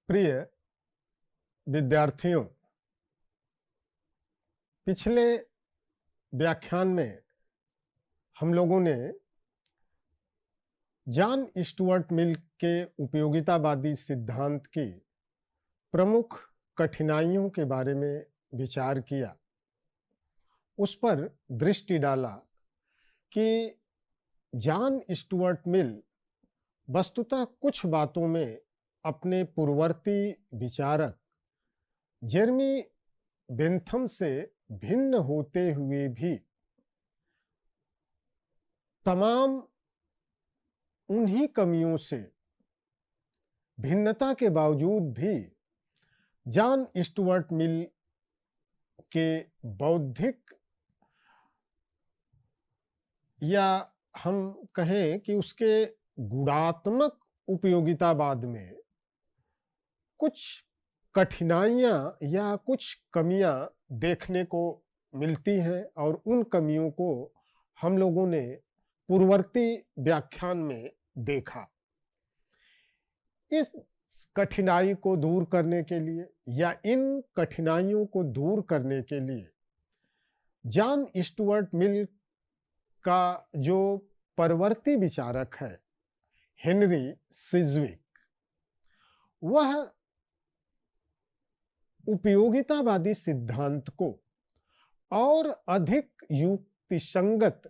प्रिय विद्यार्थियों, पिछले व्याख्यान में हम लोगों ने जॉन स्टुअर्ट मिल के उपयोगितावादी सिद्धांत की प्रमुख कठिनाइयों के बारे में विचार किया। उस पर दृष्टि डाला कि जॉन स्टुअर्ट मिल वस्तुतः कुछ बातों में अपने पूर्ववर्ती विचारक जेरेमी बेंथम से भिन्न होते हुए भी तमाम उन्हीं कमियों से भिन्नता के बावजूद भी जॉन स्टुअर्ट मिल के बौद्धिक या हम कहें कि उसके गुणात्मक उपयोगितावाद में कुछ कठिनाइयां या कुछ कमियां देखने को मिलती हैं और उन कमियों को हम लोगों ने पूर्ववर्ती व्याख्यान में देखा। इस कठिनाई को दूर करने के लिए या इन कठिनाइयों को दूर करने के लिए जॉन स्टुअर्ट मिल का जो परवर्ती विचारक है हेनरी सिज्विक, वह उपयोगितावादी सिद्धांत को और अधिक युक्तिसंगत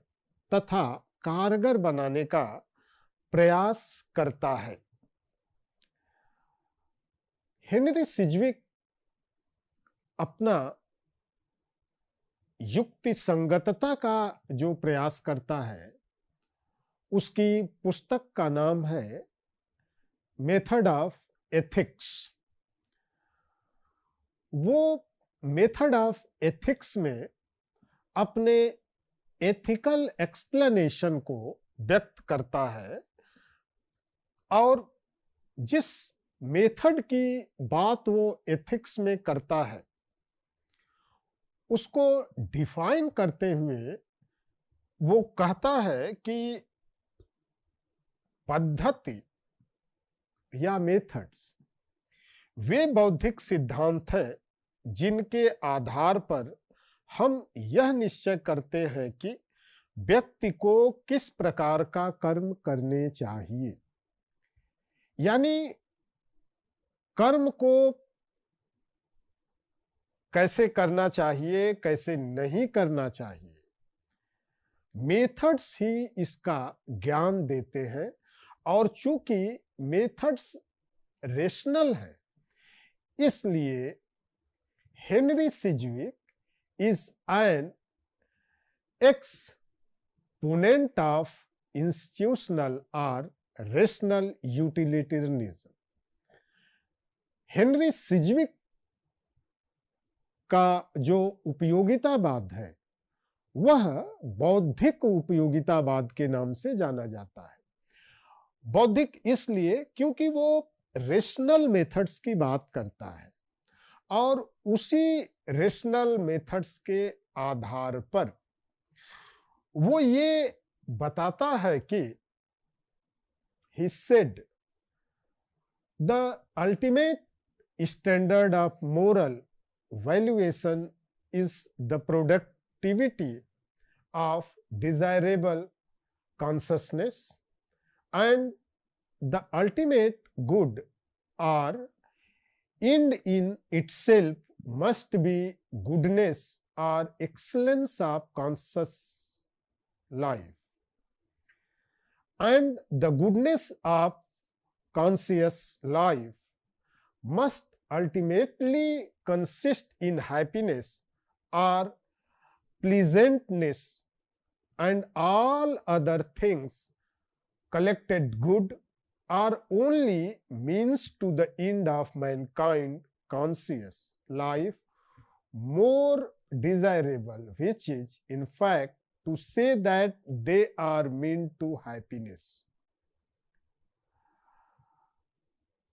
तथा कारगर बनाने का प्रयास करता है। हेनरी सिज्विक अपना युक्तिसंगतता का जो प्रयास करता है, उसकी पुस्तक का नाम है मेथड ऑफ एथिक्स। वो मेथड ऑफ एथिक्स में अपने एथिकल एक्सप्लेनेशन को व्यक्त करता है और जिस मेथड की बात वो एथिक्स में करता है उसको डिफाइन करते हुए वो कहता है कि पद्धति या मेथड्स वे बौद्धिक सिद्धांत हैं जिनके आधार पर हम यह निश्चय करते हैं कि व्यक्ति को किस प्रकार का कर्म करने चाहिए, यानी कर्म को कैसे करना चाहिए, कैसे नहीं करना चाहिए। मेथड्स ही इसका ज्ञान देते हैं और चूंकि मेथड्स रेशनल है, इसलिए Henry Sidgwick is an exponent of institutional or rational utilitarianism. Henry Sidgwick का जो उपयोगितावाद है वह बौद्धिक उपयोगितावाद के नाम से जाना जाता है। बौद्धिक इसलिए क्योंकि वो रेशनल मेथड्स की बात करता है और उसी रेशनल मेथड्स के आधार पर वो ये बताता है कि he said the ultimate standard of moral valuation is the productivity of desirable consciousness and the ultimate good or end in itself must be goodness or excellence of conscious life, and the goodness of conscious life must ultimately consist in happiness or pleasantness, and all other things collected good are only means to the end of mankind conscious life more desirable, which is in fact to say that they are meant to happiness.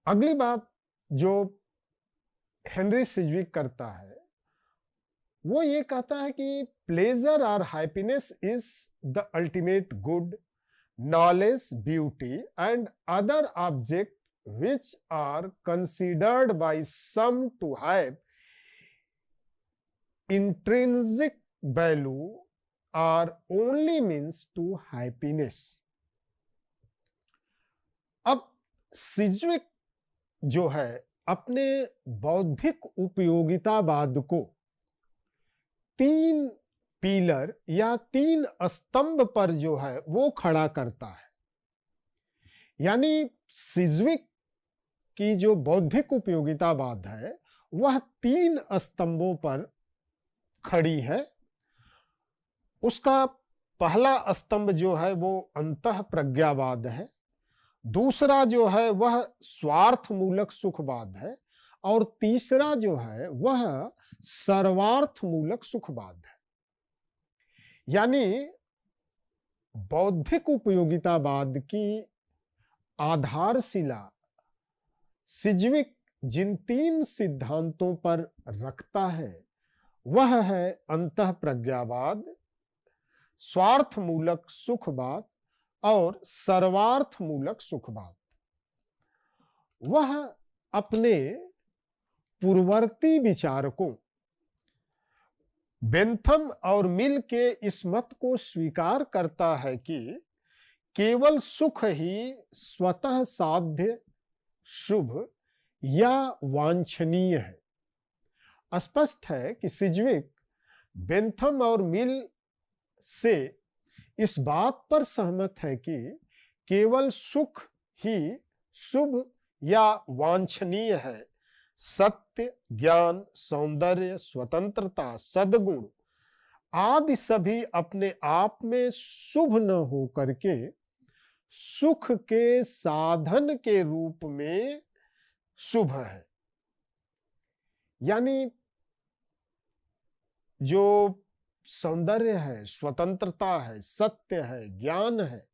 अगली बात जो Henry सिज्विक करता है वो ये कहता है कि प्लेजर और happiness is the ultimate good, knowledge, beauty, and other objects which are considered by some to have intrinsic value are only means to happiness. अब सिज्विक जो है अपने बौद्धिक उपयोगितावाद को 3 पिलर या 3 स्तंभ पर जो है वो खड़ा करता है। यानी सिज्विक की जो बौद्धिक उपयोगितावाद है वह 3 स्तंभों पर खड़ी है। उसका पहला स्तंभ जो है वो अंतः प्रज्ञावाद है, दूसरा जो है वह स्वार्थ मूलक सुखवाद है, और तीसरा जो है वह सर्वार्थ मूलक सुखवाद है। यानी बौद्धिक उपयोगितावाद की आधारशिला सिज्विक जिन 3 सिद्धांतों पर रखता है वह है अंतः प्रज्ञावाद, स्वार्थ मूलक सुखवाद और सर्वार्थ मूलक सुखवाद। वह अपने पूर्ववर्ती विचारकों बेंथम और मिल के इस मत को स्वीकार करता है कि केवल सुख ही स्वतः साध्य, शुभ या वांछनीय है। स्पष्ट है कि सिज्विक बेंथम और मिल से इस बात पर सहमत है कि केवल सुख ही शुभ या वांछनीय है। सत्य, ज्ञान, सौंदर्य, स्वतंत्रता, सद्गुण आदि सभी अपने आप में शुभ न हो करके सुख के साधन के रूप में शुभ है। यानी जो सौंदर्य है, स्वतंत्रता है, सत्य है, ज्ञान है,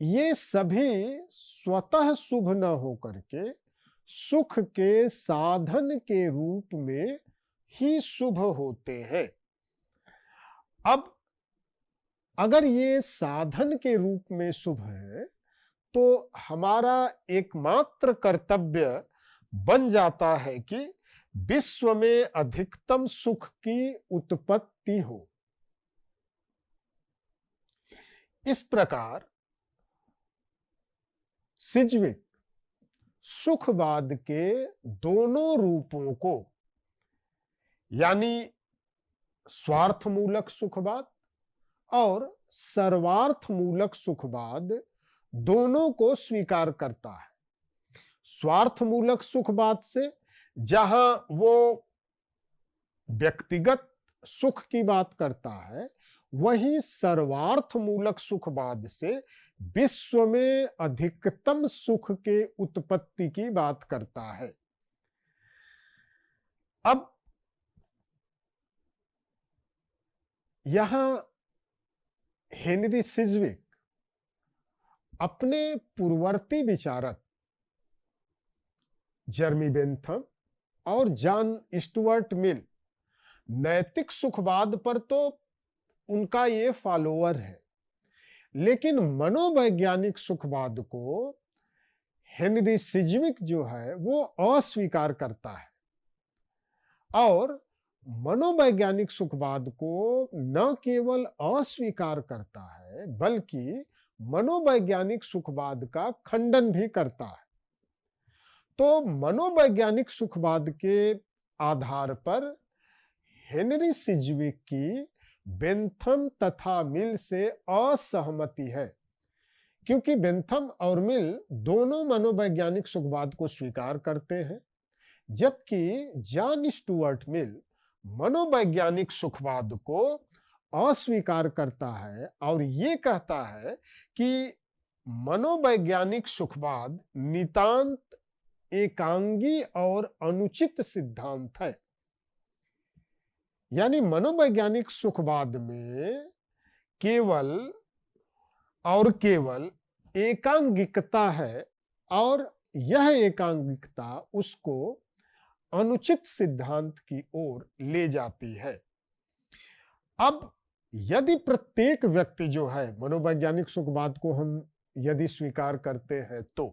ये सभी स्वतः शुभ न हो करके सुख के साधन के रूप में ही शुभ होते हैं। अब अगर ये साधन के रूप में शुभ है तो हमारा एकमात्र कर्तव्य बन जाता है कि विश्व में अधिकतम सुख की उत्पत्ति हो। इस प्रकार सिज्विक सुखवाद के दोनों रूपों को, यानी स्वार्थमूलक सुखवाद और सर्वार्थमूलक सुखवाद, दोनों को स्वीकार करता है। स्वार्थमूलक सुखवाद से जहां वो व्यक्तिगत सुख की बात करता है, वहीं सर्वार्थमूलक सुखवाद से विश्व में अधिकतम सुख के उत्पत्ति की बात करता है। अब यहां हेनरी सिज्विक अपने पूर्ववर्ती विचारक जर्मी बेंथम और जॉन स्टुअर्ट मिल नैतिक सुखवाद पर तो उनका ये फॉलोअर है, लेकिन मनोवैज्ञानिक सुखवाद को हेनरी सिज्विक जो है वो अस्वीकार करता है। और मनोवैज्ञानिक सुखवाद को न केवल अस्वीकार करता है बल्कि मनोवैज्ञानिक सुखवाद का खंडन भी करता है। तो मनोवैज्ञानिक सुखवाद के आधार पर हेनरी सिज्विक की बेंथम तथा मिल से असहमति है, क्योंकि बेंथम और मिल दोनों मनोवैज्ञानिक सुखवाद को स्वीकार करते हैं, जबकि जॉन स्टुअर्ट मिल मनोवैज्ञानिक सुखवाद को अस्वीकार करता है और ये कहता है कि मनोवैज्ञानिक सुखवाद नितांत एकांगी और अनुचित सिद्धांत है। यानी मनोवैज्ञानिक सुखवाद में केवल और केवल एकांगिकता है और यह एकांगिकता उसको अनुचित सिद्धांत की ओर ले जाती है। अब यदि प्रत्येक व्यक्ति जो है मनोवैज्ञानिक सुखवाद को हम यदि स्वीकार करते हैं तो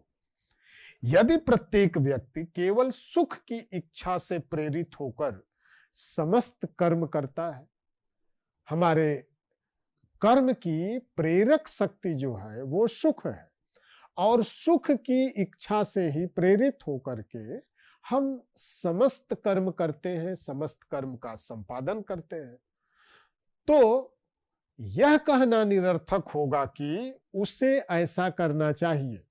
यदि प्रत्येक व्यक्ति केवल सुख की इच्छा से प्रेरित होकर समस्त कर्म करता है, हमारे कर्म की प्रेरक शक्ति जो है वो सुख है, और सुख की इच्छा से ही प्रेरित होकर के हम समस्त कर्म करते हैं, समस्त कर्म का संपादन करते हैं, तो यह कहना निरर्थक होगा कि उसे ऐसा करना चाहिए।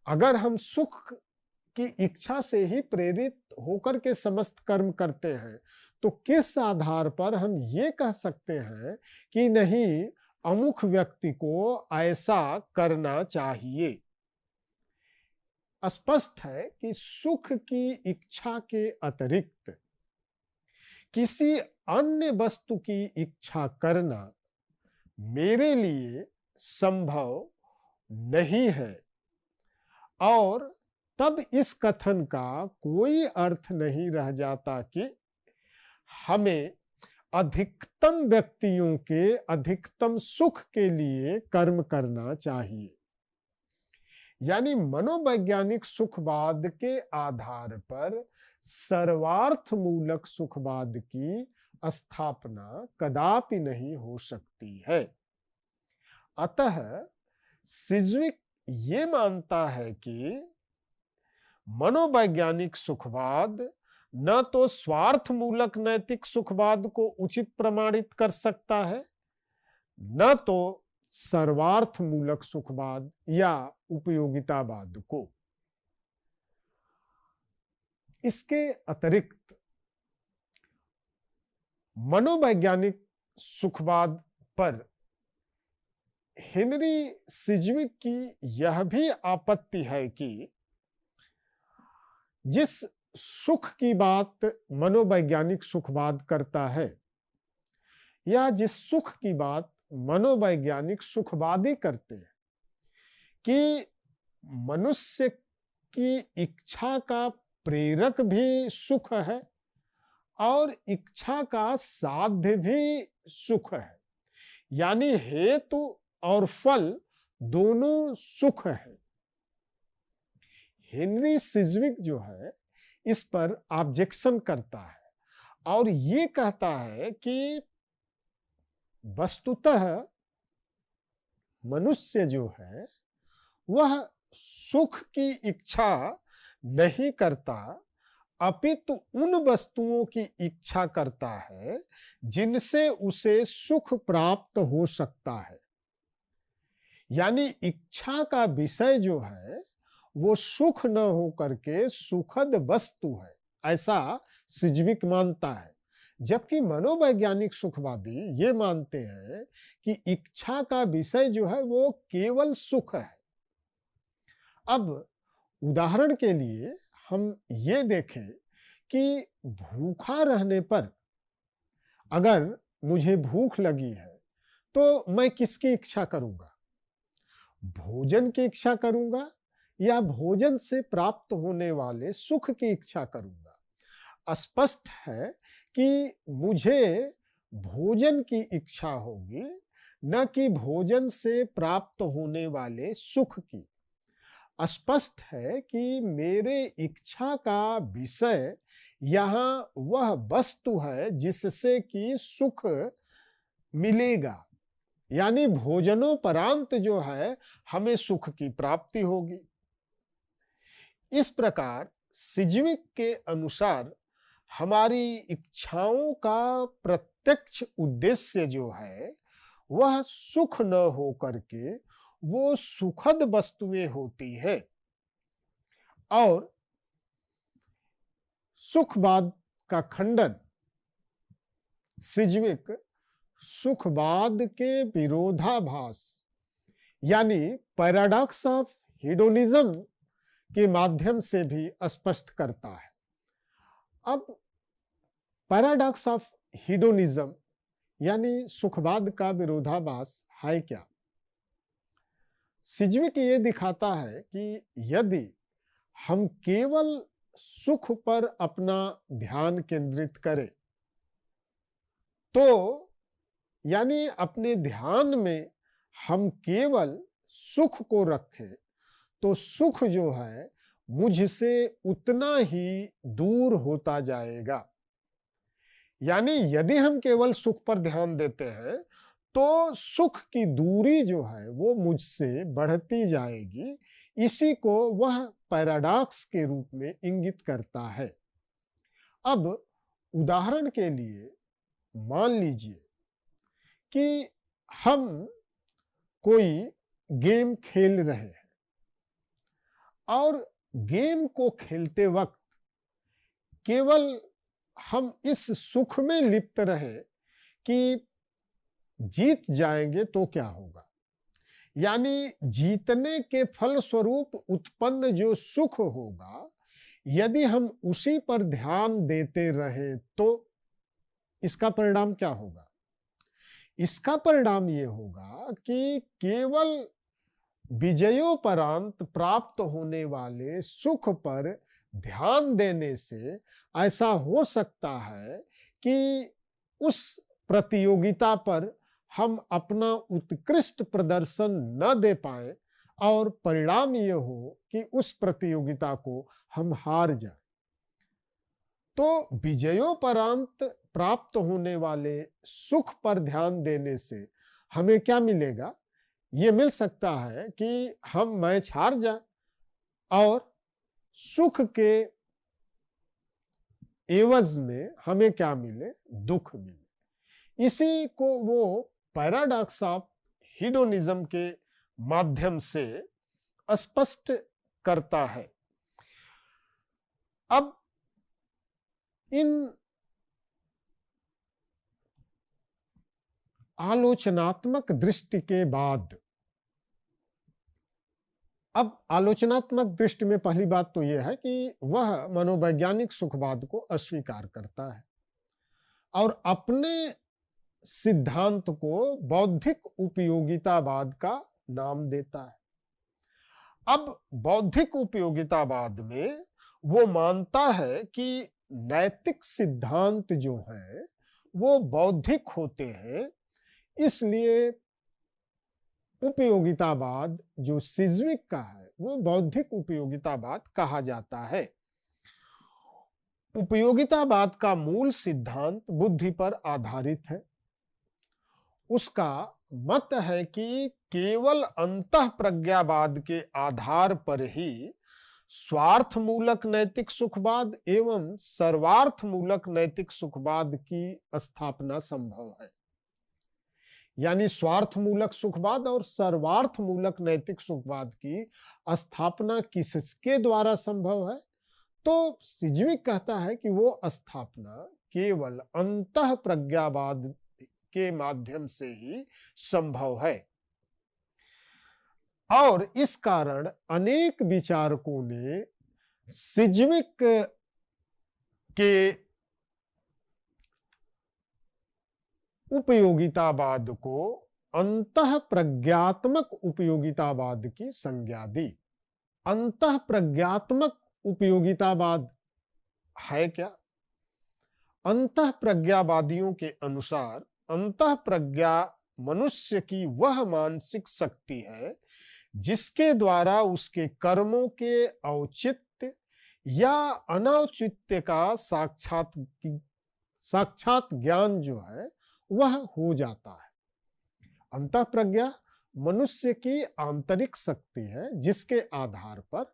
अगर हम सुख की इच्छा से ही प्रेरित होकर के समस्त कर्म करते हैं, तो किस आधार पर हम ये कह सकते हैं कि नहीं, अमुक व्यक्ति को ऐसा करना चाहिए? स्पष्ट है कि सुख की इच्छा के अतिरिक्त किसी अन्य वस्तु की इच्छा करना मेरे लिए संभव नहीं है, और तब इस कथन का कोई अर्थ नहीं रह जाता कि हमें अधिकतम व्यक्तियों के अधिकतम सुख के लिए कर्म करना चाहिए। यानी मनोवैज्ञानिक सुखवाद के आधार पर सर्वार्थ मूलक सुखवाद की स्थापना कदापि नहीं हो सकती है। अतः सिज्विक ये मानता है कि मनोवैज्ञानिक सुखवाद न तो स्वार्थ मूलक नैतिक सुखवाद को उचित प्रमाणित कर सकता है, न तो सर्वार्थ मूलक सुखवाद या उपयोगितावाद को। इसके अतिरिक्त मनोवैज्ञानिक सुखवाद पर हेनरी सिज्विक की यह भी आपत्ति है कि जिस सुख की बात मनोवैज्ञानिक सुखवाद करता है, या जिस सुख की बात मनोवैज्ञानिक सुखवादी करते हैं, कि मनुष्य की इच्छा का प्रेरक भी सुख है और इच्छा का साध्य भी सुख है, यानी हेतु और फल दोनों सुख है। हेनरी सिज्विक जो है इस पर ऑब्जेक्शन करता है और ये कहता है कि वस्तुतः मनुष्य जो है वह सुख की इच्छा नहीं करता, अपितु उन वस्तुओं की इच्छा करता है जिनसे उसे सुख प्राप्त हो सकता है। यानी इच्छा का विषय जो है वो सुख न हो करके सुखद वस्तु है, ऐसा सिज्विक मानता है। जबकि मनोवैज्ञानिक सुखवादी ये मानते हैं कि इच्छा का विषय जो है वो केवल सुख है। अब उदाहरण के लिए हम ये देखें कि भूखा रहने पर अगर मुझे भूख लगी है तो मैं किसकी इच्छा करूंगा? भोजन की इच्छा करूंगा या भोजन से प्राप्त होने वाले सुख की इच्छा करूंगा? स्पष्ट है कि मुझे भोजन की इच्छा होगी, न कि भोजन से प्राप्त होने वाले सुख की। स्पष्ट है कि मेरे इच्छा का विषय यहाँ वह वस्तु है जिससे कि सुख मिलेगा, यानी भोजनोपरांत जो है हमें सुख की प्राप्ति होगी। इस प्रकार सिज्विक के अनुसार हमारी इच्छाओं का प्रत्यक्ष उद्देश्य जो है वह सुख न हो करके वो सुखद वस्तुएं होती है, और सुखवाद का खंडन सिज्विक सुखवाद के विरोधाभास यानी पैराडॉक्स ऑफ हिडोनिज्म के माध्यम से भी स्पष्ट करता है। अब पैराडॉक्स ऑफ हिडोनिज्म यानी सुखवाद का विरोधाभास है क्या? सिज्विक ये दिखाता है कि यदि हम केवल सुख पर अपना ध्यान केंद्रित करें, तो यानी अपने ध्यान में हम केवल सुख को रखें, तो सुख जो है मुझसे उतना ही दूर होता जाएगा। यानी यदि हम केवल सुख पर ध्यान देते हैं तो सुख की दूरी जो है वो मुझसे बढ़ती जाएगी। इसी को वह पैराडॉक्स के रूप में इंगित करता है। अब उदाहरण के लिए मान लीजिए कि हम कोई गेम खेल रहे हैं और गेम को खेलते वक्त केवल हम इस सुख में लिप्त रहे कि जीत जाएंगे तो क्या होगा, यानी जीतने के फलस्वरूप उत्पन्न जो सुख होगा यदि हम उसी पर ध्यान देते रहे तो इसका परिणाम क्या होगा? इसका परिणाम यह होगा कि केवल विजयोपरांत प्राप्त होने वाले सुख पर ध्यान देने से ऐसा हो सकता है कि उस प्रतियोगिता पर हम अपना उत्कृष्ट प्रदर्शन न दे पाए और परिणाम यह हो कि उस प्रतियोगिता को हम हार जाए। तो विजयोपरांत प्राप्त होने वाले सुख पर ध्यान देने से हमें क्या मिलेगा? ये मिल सकता है कि हम मैच हार जाए और सुख के एवज में हमें क्या मिले? दुख मिले। इसी को वो पैराडॉक्स ऑफ हिडोनिज्म के माध्यम से स्पष्ट करता है। अब इन आलोचनात्मक दृष्टि के बाद, अब आलोचनात्मक दृष्टि में पहली बात तो यह है कि वह मनोवैज्ञानिक सुखवाद को अस्वीकार करता है और अपने सिद्धांत को बौद्धिक उपयोगितावाद का नाम देता है। अब बौद्धिक उपयोगितावाद में वो मानता है कि नैतिक सिद्धांत जो है वो बौद्धिक होते हैं, इसलिए उपयोगितावाद जो सिज्विक का है वो बौद्धिक उपयोगितावाद कहा जाता है। उपयोगितावाद का मूल सिद्धांत बुद्धि पर आधारित है। उसका मत है कि केवल अंतःप्रज्ञावाद के आधार पर ही स्वार्थ मूलक नैतिक सुखवाद एवं सर्वार्थ मूलक नैतिक सुखवाद की स्थापना संभव है। यानी स्वार्थ मूलक सुखवाद और सर्वार्थ मूलक नैतिक सुखवाद की स्थापना किसके द्वारा संभव है? तो सिज्विक कहता है कि वो स्थापना केवल अंतःप्रज्ञावाद के माध्यम से ही संभव है। और इस कारण अनेक विचारकों ने सिज्विक के उपयोगितावाद को अंतःप्रज्ञात्मक उपयोगितावाद की संज्ञा दी। अंतःप्रज्ञात्मक उपयोगितावाद है क्या? अंतःप्रज्ञावादियों के अनुसार अंतःप्रज्ञा मनुष्य की वह मानसिक शक्ति है जिसके द्वारा उसके कर्मों के औचित्य या अनौचित्य का साक्षात ज्ञान जो है वह हो जाता है। अंतःप्रज्ञा मनुष्य की आंतरिक शक्ति है जिसके आधार पर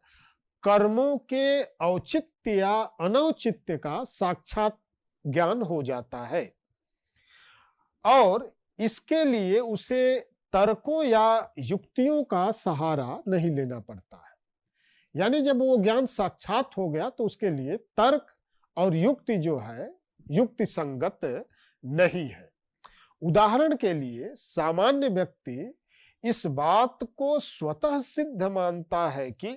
कर्मों के औचित्य या अनौचित्य का साक्षात ज्ञान हो जाता है और इसके लिए उसे तर्कों या युक्तियों का सहारा नहीं लेना पड़ता है। यानी जब वो ज्ञान साक्षात हो गया तो उसके लिए तर्क और युक्ति जो है युक्ति संगत नहीं है। उदाहरण के लिए सामान्य व्यक्ति इस बात को स्वतः सिद्ध मानता है कि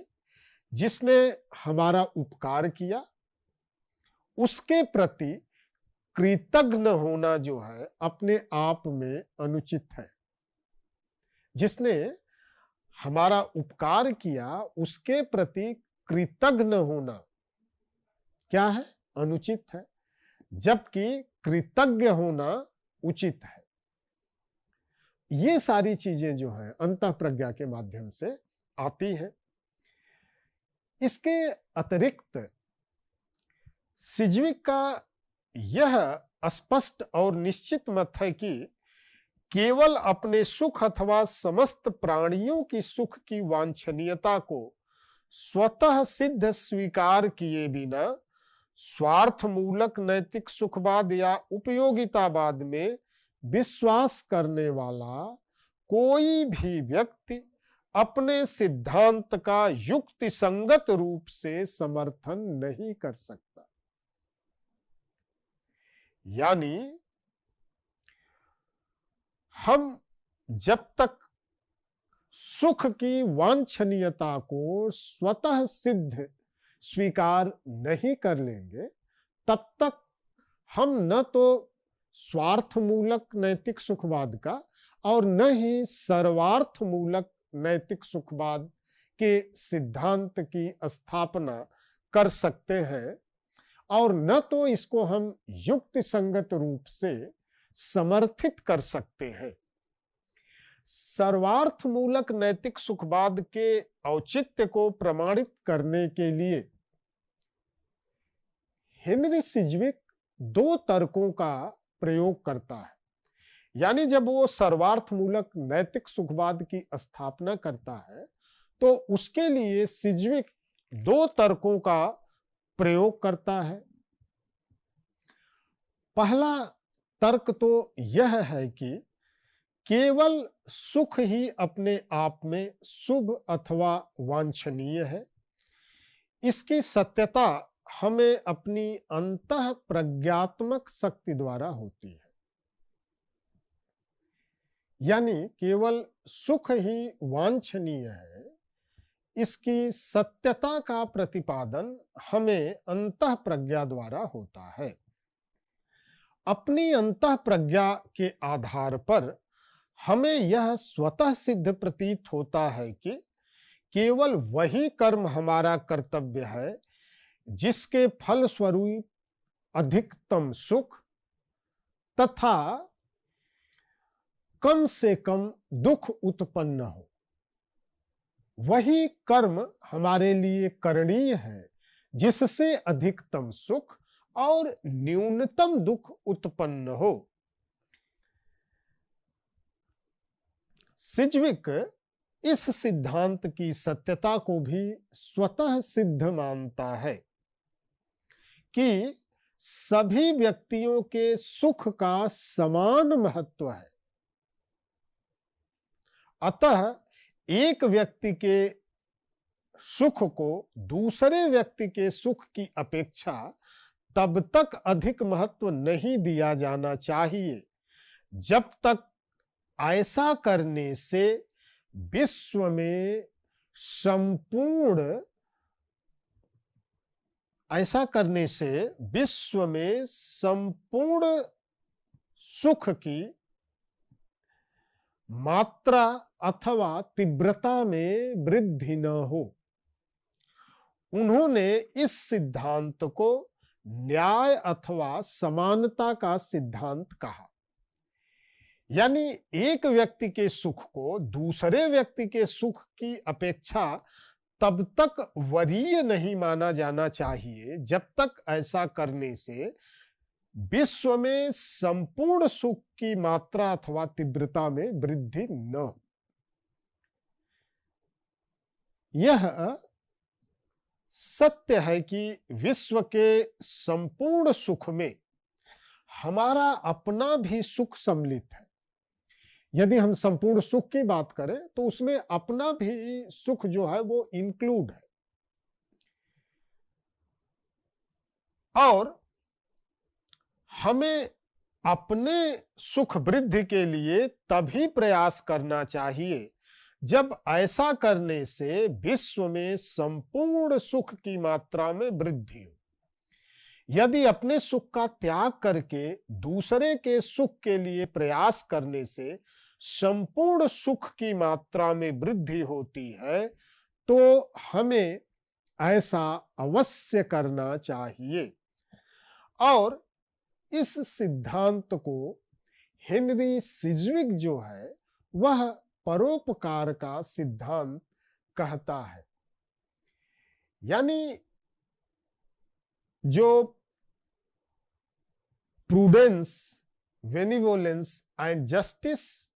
जिसने हमारा उपकार किया उसके प्रति कृतज्ञ होना जो है अपने आप में अनुचित है। जिसने हमारा उपकार किया उसके प्रति कृतज्ञ होना क्या है? अनुचित है, जबकि कृतज्ञ होना उचित है। ये सारी चीजें जो हैं अंतःप्रज्ञा के माध्यम से आती हैं। इसके अतिरिक्त सिज्विक का यह स्पष्ट और निश्चित मत है कि केवल अपने सुख अथवा समस्त प्राणियों की सुख की वांछनीयता को स्वतः सिद्ध स्वीकार किए बिना स्वार्थ मूलक नैतिक सुखवाद या उपयोगितावाद में विश्वास करने वाला कोई भी व्यक्ति अपने सिद्धांत का युक्ति संगत रूप से समर्थन नहीं कर सकता। यानी हम जब तक सुख की वांछनीयता को स्वतः सिद्ध स्वीकार नहीं कर लेंगे, तब तक हम न तो स्वार्थ मूलक नैतिक सुखवाद का और न ही सर्वार्थ मूलक नैतिक सुखवाद के सिद्धांत की स्थापना कर सकते हैं, और न तो इसको हम युक्ति संगत रूप से समर्थित कर सकते हैं। सर्वार्थ मूलक नैतिक सुखवाद के औचित्य को प्रमाणित करने के लिए हेनरी सिज्विक दो तर्कों का प्रयोग करता है। यानी जब वो सर्वार्थ मूलक नैतिक सुखवाद की स्थापना करता है तो उसके लिए सिज्विक दो तर्कों का प्रयोग करता है। पहला तर्क तो यह है कि केवल सुख ही अपने आप में शुभ अथवा वांछनीय है। इसकी सत्यता हमें अपनी अंतः प्रज्ञात्मक शक्ति द्वारा होती है। यानी केवल सुख ही वांछनीय है, इसकी सत्यता का प्रतिपादन हमें अंतः प्रज्ञा द्वारा होता है। अपनी अंतः प्रज्ञा के आधार पर हमें यह स्वतः सिद्ध प्रतीत होता है कि केवल वही कर्म हमारा कर्तव्य है जिसके फलस्वरूप अधिकतम सुख तथा कम से कम दुख उत्पन्न हो। वही कर्म हमारे लिए करणीय है जिससे अधिकतम सुख और न्यूनतम दुख उत्पन्न हो। सिज्विक इस सिद्धांत की सत्यता को भी स्वतः सिद्ध मानता है कि सभी व्यक्तियों के सुख का समान महत्व है। अतः एक व्यक्ति के सुख को दूसरे व्यक्ति के सुख की अपेक्षा तब तक अधिक महत्व नहीं दिया जाना चाहिए जब तक ऐसा करने से विश्व में संपूर्ण सुख की मात्रा अथवा तीव्रता में वृद्धि न हो। उन्होंने इस सिद्धांत को न्याय अथवा समानता का सिद्धांत कहा। यानी एक व्यक्ति के सुख को दूसरे व्यक्ति के सुख की अपेक्षा तब तक वरीय नहीं माना जाना चाहिए जब तक ऐसा करने से विश्व में संपूर्ण सुख की मात्रा अथवा तीव्रता में वृद्धि न हो। यह सत्य है कि विश्व के संपूर्ण सुख में हमारा अपना भी सुख सम्मिलित है। यदि हम संपूर्ण सुख की बात करें तो उसमें अपना भी सुख जो है वो इंक्लूड है। और हमें अपने सुख वृद्धि के लिए तभी प्रयास करना चाहिए जब ऐसा करने से विश्व में संपूर्ण सुख की मात्रा में वृद्धि हो। यदि अपने सुख का त्याग करके दूसरे के सुख के लिए प्रयास करने से संपूर्ण सुख की मात्रा में वृद्धि होती है तो हमें ऐसा अवश्य करना चाहिए। और इस सिद्धांत को हेनरी सिज्विक जो है वह परोपकार का सिद्धांत कहता है। यानी जो prudence, benevolence and justice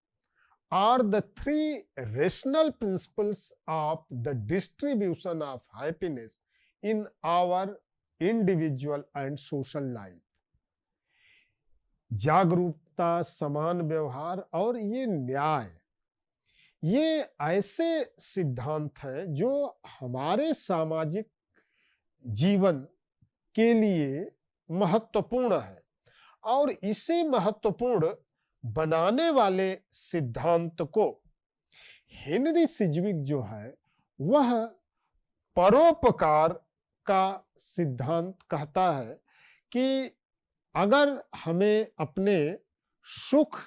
are the three rational principles of the distribution of happiness in our individual and social life. जागरूकता, समान व्यवहार और ये न्याय, ये ऐसे सिद्धांत हैं जो हमारे सामाजिक जीवन के लिए महत्वपूर्ण है और इसे महत्वपूर्ण बनाने वाले सिद्धांत को हेनरी सिजविक जो है वह परोपकार का सिद्धांत कहता है कि अगर हमें अपने सुख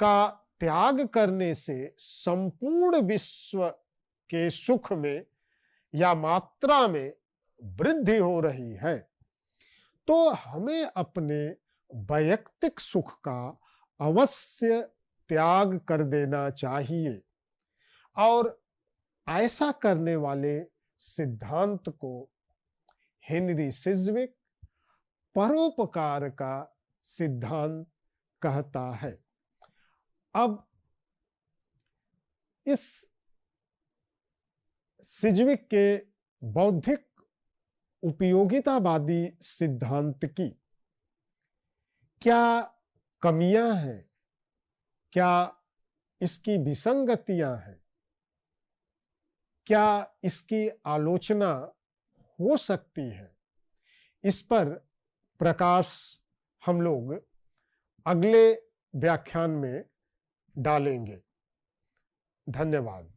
का त्याग करने से संपूर्ण विश्व के सुख में या मात्रा में वृद्धि हो रही है तो हमें अपने वैयक्तिक सुख का अवश्य त्याग कर देना चाहिए और ऐसा करने वाले सिद्धांत को हेनरी सिजविक परोपकार का सिद्धांत कहता है। अब इस सिजविक के बौद्धिक उपयोगितावादी सिद्धांत की क्या कमियां हैं, क्या इसकी विसंगतियां हैं, क्या इसकी आलोचना हो सकती है, इस पर प्रकाश हम लोग अगले व्याख्यान में डालेंगे। धन्यवाद।